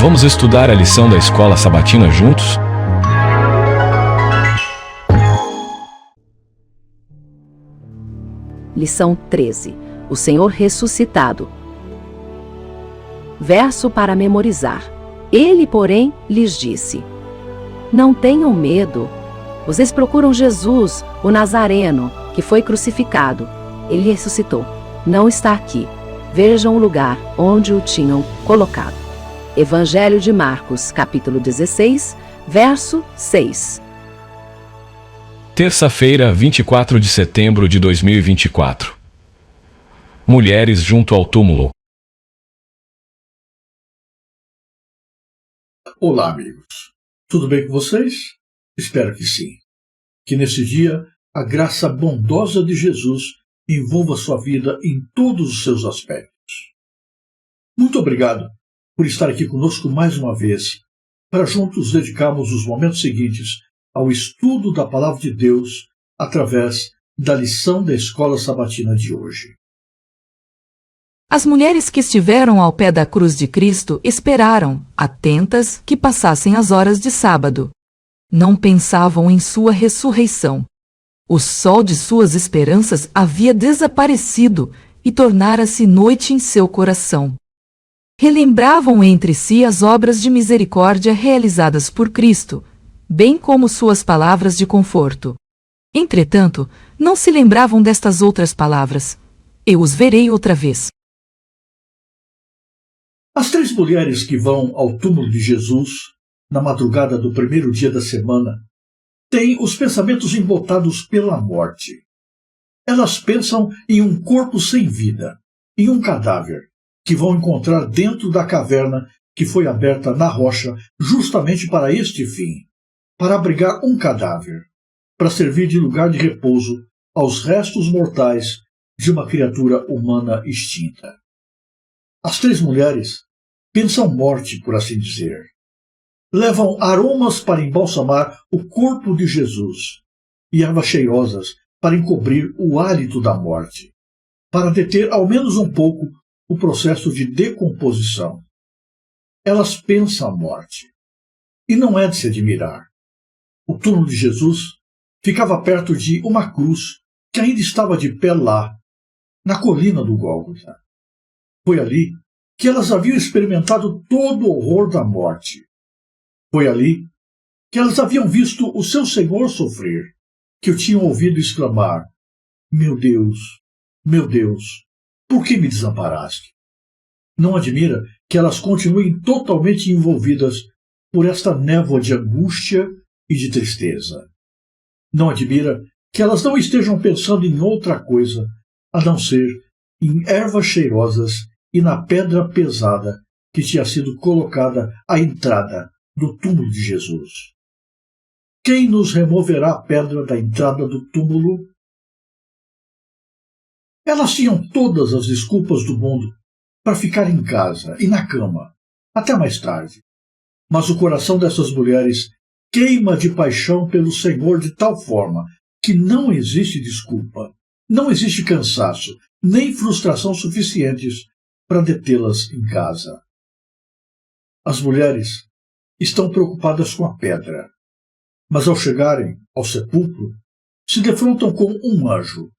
Vamos estudar a lição da escola sabatina juntos? Lição 13. O Senhor ressuscitado. Verso para memorizar. Ele, porém, lhes disse: Não tenham medo. Vocês procuram Jesus, o Nazareno, que foi crucificado. Ele ressuscitou. Não está aqui. Vejam o lugar onde o tinham colocado. Evangelho de Marcos, capítulo 16, verso 6. Terça-feira, 24 de setembro de 2024. Mulheres junto ao túmulo. Olá, amigos. Tudo bem com vocês? Espero que sim. Que nesse dia a graça bondosa de Jesus envolva sua vida em todos os seus aspectos. Muito obrigado por estar aqui conosco mais uma vez, para juntos dedicarmos os momentos seguintes ao estudo da Palavra de Deus através da lição da Escola Sabatina de hoje. As mulheres que estiveram ao pé da cruz de Cristo esperaram, atentas, que passassem as horas de sábado. Não pensavam em sua ressurreição. O sol de suas esperanças havia desaparecido e tornara-se noite em seu coração. Relembravam entre si as obras de misericórdia realizadas por Cristo, bem como suas palavras de conforto. Entretanto, não se lembravam destas outras palavras: Eu os verei outra vez. As três mulheres que vão ao túmulo de Jesus, na madrugada do primeiro dia da semana, têm os pensamentos embotados pela morte. Elas pensam em um corpo sem vida, em um cadáver, que vão encontrar dentro da caverna que foi aberta na rocha justamente para este fim, para abrigar um cadáver, para servir de lugar de repouso aos restos mortais de uma criatura humana extinta. As três mulheres pensam morte, por assim dizer. Levam aromas para embalsamar o corpo de Jesus e ervas cheirosas para encobrir o hálito da morte, para deter ao menos um pouco o processo de decomposição. Elas pensam a morte. E não é de se admirar. O túmulo de Jesus ficava perto de uma cruz que ainda estava de pé lá, na colina do Gólgota. Foi ali que elas haviam experimentado todo o horror da morte. Foi ali que elas haviam visto o seu Senhor sofrer, que o tinham ouvido exclamar: meu Deus, por que me desamparaste? Não admira que elas continuem totalmente envolvidas por esta névoa de angústia e de tristeza. Não admira que elas não estejam pensando em outra coisa a não ser em ervas cheirosas e na pedra pesada que tinha sido colocada à entrada do túmulo de Jesus. Quem nos removerá a pedra da entrada do túmulo? Elas tinham todas as desculpas do mundo para ficar em casa e na cama, até mais tarde. Mas o coração dessas mulheres queima de paixão pelo Senhor de tal forma que não existe desculpa, não existe cansaço, nem frustração suficientes para detê-las em casa. As mulheres estão preocupadas com a pedra, mas ao chegarem ao sepulcro, se defrontam com um anjo.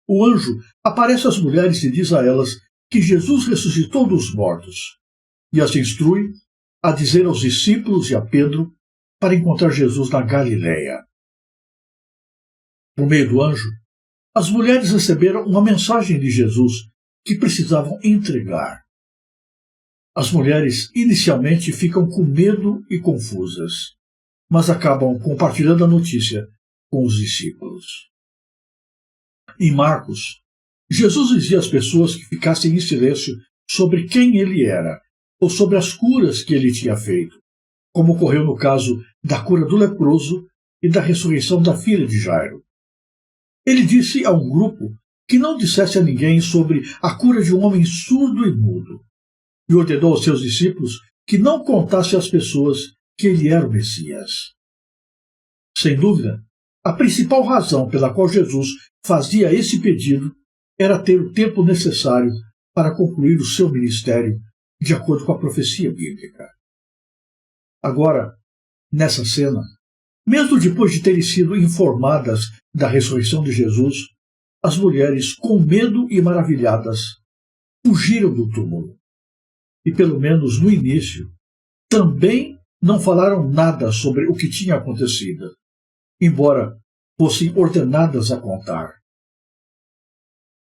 O anjo aparece às mulheres e diz a elas que Jesus ressuscitou dos mortos, e as instrui a dizer aos discípulos e a Pedro para encontrar Jesus na Galileia. Por meio do anjo, as mulheres receberam uma mensagem de Jesus que precisavam entregar. As mulheres inicialmente ficam com medo e confusas, mas acabam compartilhando a notícia com os discípulos. Em Marcos, Jesus dizia às pessoas que ficassem em silêncio sobre quem ele era ou sobre as curas que ele tinha feito, como ocorreu no caso da cura do leproso e da ressurreição da filha de Jairo. Ele disse a um grupo que não dissesse a ninguém sobre a cura de um homem surdo e mudo, e ordenou aos seus discípulos que não contasse às pessoas que ele era o Messias. Sem dúvida, a principal razão pela qual Jesus fazia esse pedido era ter o tempo necessário para concluir o seu ministério de acordo com a profecia bíblica. Agora, nessa cena, mesmo depois de terem sido informadas da ressurreição de Jesus, as mulheres, com medo e maravilhadas, fugiram do túmulo. E, pelo menos no início, também não falaram nada sobre o que tinha acontecido, embora fossem ordenadas a contar.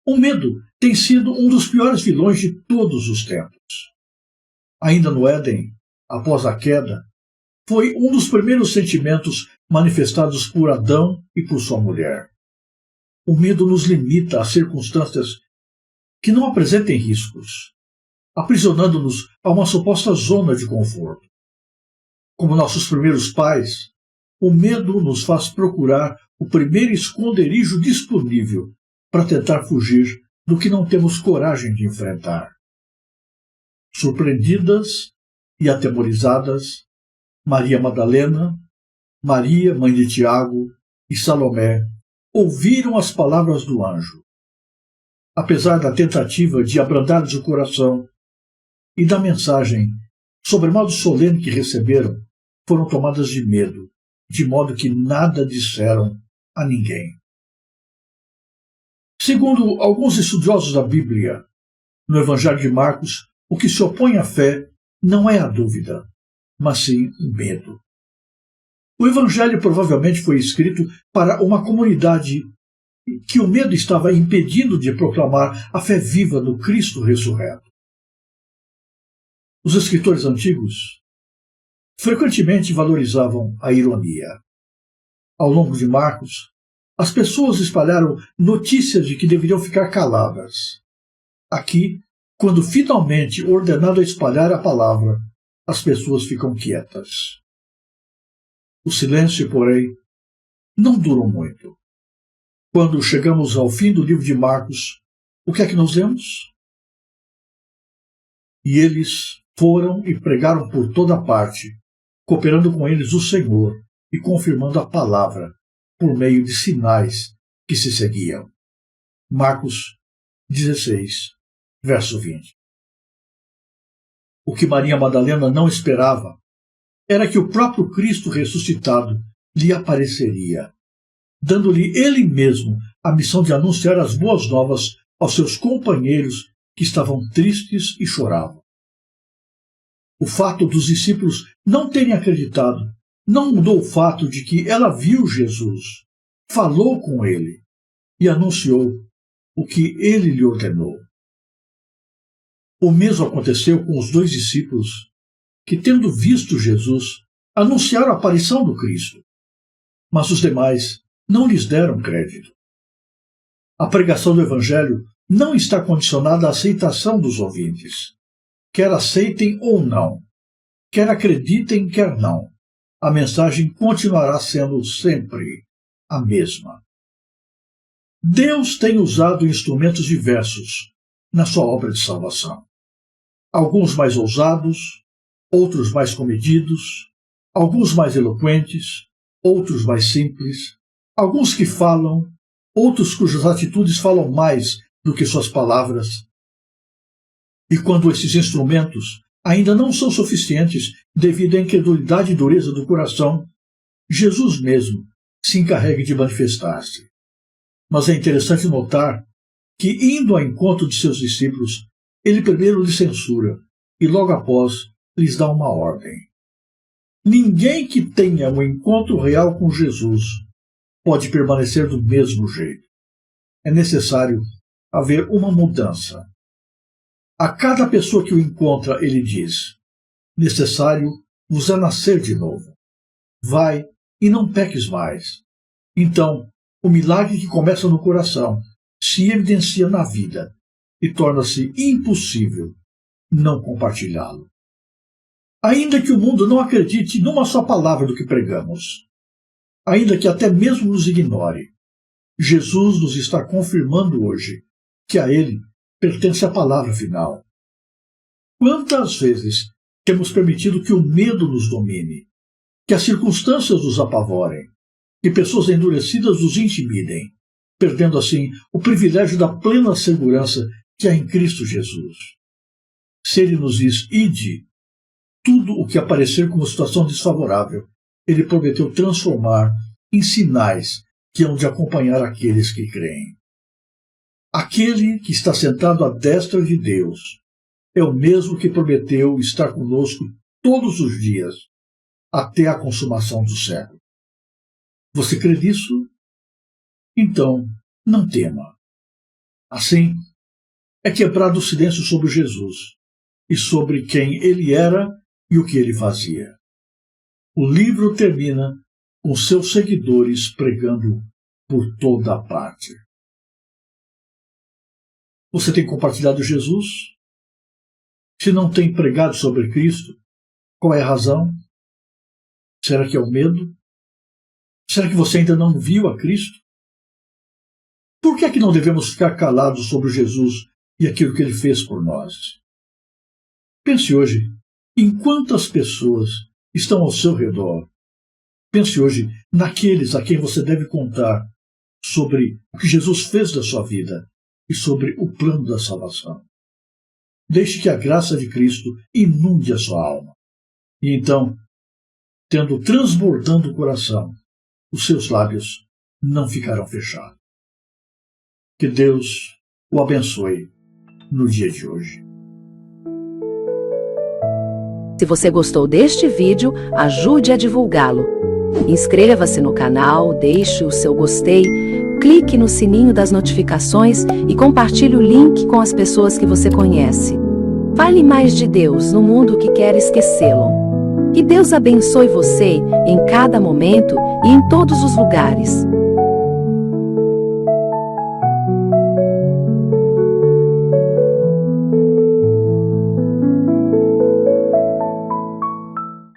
O medo tem sido um dos piores vilões de todos os tempos. Ainda no Éden, após a queda, foi um dos primeiros sentimentos manifestados por Adão e por sua mulher. O medo nos limita a circunstâncias que não apresentem riscos, aprisionando-nos a uma suposta zona de conforto. Como nossos primeiros pais, o medo nos faz procurar o primeiro esconderijo disponível para tentar fugir do que não temos coragem de enfrentar. Surpreendidas e atemorizadas, Maria Madalena, Maria, mãe de Tiago, e Salomé ouviram as palavras do anjo. Apesar da tentativa de abrandar-lhes o coração e da mensagem sobremodo solene que receberam, foram tomadas de medo, de modo que nada disseram a ninguém. Segundo alguns estudiosos da Bíblia, no Evangelho de Marcos, o que se opõe à fé não é a dúvida, mas sim o medo. O Evangelho provavelmente foi escrito para uma comunidade que o medo estava impedindo de proclamar a fé viva no Cristo ressurreto. Os escritores antigos frequentemente valorizavam a ironia. Ao longo de Marcos, as pessoas espalharam notícias de que deveriam ficar caladas. Aqui, quando finalmente ordenado a espalhar a palavra, as pessoas ficam quietas. O silêncio, porém, não durou muito. Quando chegamos ao fim do livro de Marcos, o que é que nós lemos? E eles foram e pregaram por toda parte, cooperando com eles o Senhor e confirmando a palavra por meio de sinais que se seguiam. Marcos 16, verso 20. O que Maria Madalena não esperava era que o próprio Cristo ressuscitado lhe apareceria, dando-lhe ele mesmo a missão de anunciar as boas novas aos seus companheiros que estavam tristes e choravam. O fato dos discípulos não terem acreditado não mudou o fato de que ela viu Jesus, falou com ele e anunciou o que ele lhe ordenou. O mesmo aconteceu com os dois discípulos que, tendo visto Jesus, anunciaram a aparição do Cristo, mas os demais não lhes deram crédito. A pregação do Evangelho não está condicionada à aceitação dos ouvintes. Quer aceitem ou não, quer acreditem, quer não, a mensagem continuará sendo sempre a mesma. Deus tem usado instrumentos diversos na sua obra de salvação. Alguns mais ousados, outros mais comedidos, alguns mais eloquentes, outros mais simples, alguns que falam, outros cujas atitudes falam mais do que suas palavras. E quando esses instrumentos ainda não são suficientes devido à incredulidade e dureza do coração, Jesus mesmo se encarrega de manifestar-se. Mas é interessante notar que, indo ao encontro de seus discípulos, ele primeiro lhes censura e logo após lhes dá uma ordem. Ninguém que tenha um encontro real com Jesus pode permanecer do mesmo jeito. É necessário haver uma mudança. A cada pessoa que o encontra, ele diz: necessário vos é nascer de novo. Vai e não peques mais. Então, o milagre que começa no coração se evidencia na vida e torna-se impossível não compartilhá-lo. Ainda que o mundo não acredite numa só palavra do que pregamos, ainda que até mesmo nos ignore, Jesus nos está confirmando hoje que a ele pertence a palavra final. Quantas vezes temos permitido que o medo nos domine, que as circunstâncias nos apavorem, que pessoas endurecidas nos intimidem, perdendo assim o privilégio da plena segurança que há em Cristo Jesus. Se ele nos diz: ide, tudo o que aparecer como situação desfavorável, ele prometeu transformar em sinais que hão de acompanhar aqueles que creem. Aquele que está sentado à destra de Deus é o mesmo que prometeu estar conosco todos os dias, até a consumação do século. Você crê nisso? Então, não tema. Assim, é quebrado o silêncio sobre Jesus e sobre quem ele era e o que ele fazia. O livro termina com seus seguidores pregando por toda a parte. Você tem compartilhado Jesus? Se não tem pregado sobre Cristo, qual é a razão? Será que é o medo? Será que você ainda não viu a Cristo? Por que é que não devemos ficar calados sobre Jesus e aquilo que ele fez por nós? Pense hoje em quantas pessoas estão ao seu redor. Pense hoje naqueles a quem você deve contar sobre o que Jesus fez da sua vida e sobre o plano da salvação. Deixe que a graça de Cristo inunde a sua alma. E então, tendo transbordando o coração, os seus lábios não ficarão fechados. Que Deus o abençoe no dia de hoje. Se você gostou deste vídeo, ajude a divulgá-lo. Inscreva-se no canal, deixe o seu gostei, clique no sininho das notificações e compartilhe o link com as pessoas que você conhece. Fale mais de Deus no mundo que quer esquecê-lo. Que Deus abençoe você em cada momento e em todos os lugares.